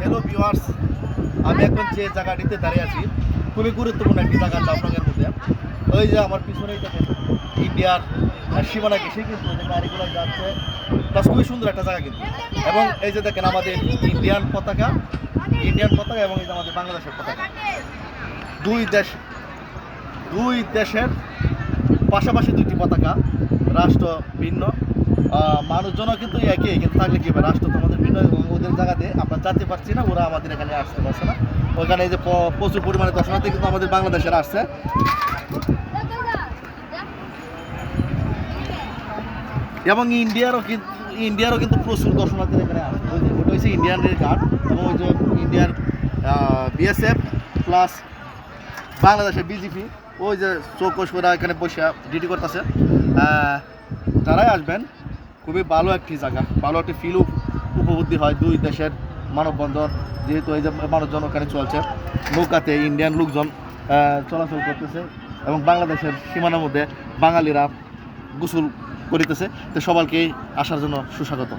Hello viewers, আমি এখন যে জায়গাটিতে দাঁড়িয়ে আছি খুবই গুরুত্বপূর্ণ একটি জায়গা জাফলংয়ের মধ্যে। ওই যে আমার পিছনেই দেখেন ইন্ডিয়ার সীমানা ঘেঁষে কিন্তু ওই যে গাড়িগুলো যাচ্ছে, প্লাস খুবই সুন্দর একটা জায়গা কিন্তু। এবং এই যে দেখেন আমাদের ইন্ডিয়ান পতাকা এবং এই যে আমাদের বাংলাদেশের পতাকা, দুই দেশ দুই দেশের পাশাপাশি দুইটি পতাকা, রাষ্ট্র ভিন্ন, মানুষজনও কিন্তু একই, কিন্তু থাকলে কি হবে, রাষ্ট্র তো আমাদের ভিন্ন এবং ওদের জায়গাতে আমরা যেতে পারছি না, ওরা আমাদের এখানে আসতে পারছে না। ওইখানে এই যে প্রচুর পরিমাণে দর্শনার্থী কিন্তু আমাদের বাংলাদেশের আসছে। এবং ইন্ডিয়ারও কিন্তু প্রচুর দর্শনার্থী এখানে আসছে। ওই যে ওটা হচ্ছে ইন্ডিয়ানের ঘাট এবং ওই যে ইন্ডিয়ার বিএসএফ প্লাস বাংলাদেশের বিজেপি, ওই যে চৌকস করে এখানে বসে ডিউটি করতেছে। যারাই আসবেন খুবই ভালো একটি জায়গা, ভালো একটি ফিল উপলব্ধি হয় দুই দেশের মানববন্ধন, যেহেতু এই যে মানুষজন ওখানে চলছে, নৌকাতে ইন্ডিয়ান লোকজন চলাচল করতেছে এবং বাংলাদেশের সীমানার মধ্যে বাঙালিরা গোসল করিতেছে। তো সবাইকে আসার জন্য সুস্বাগত।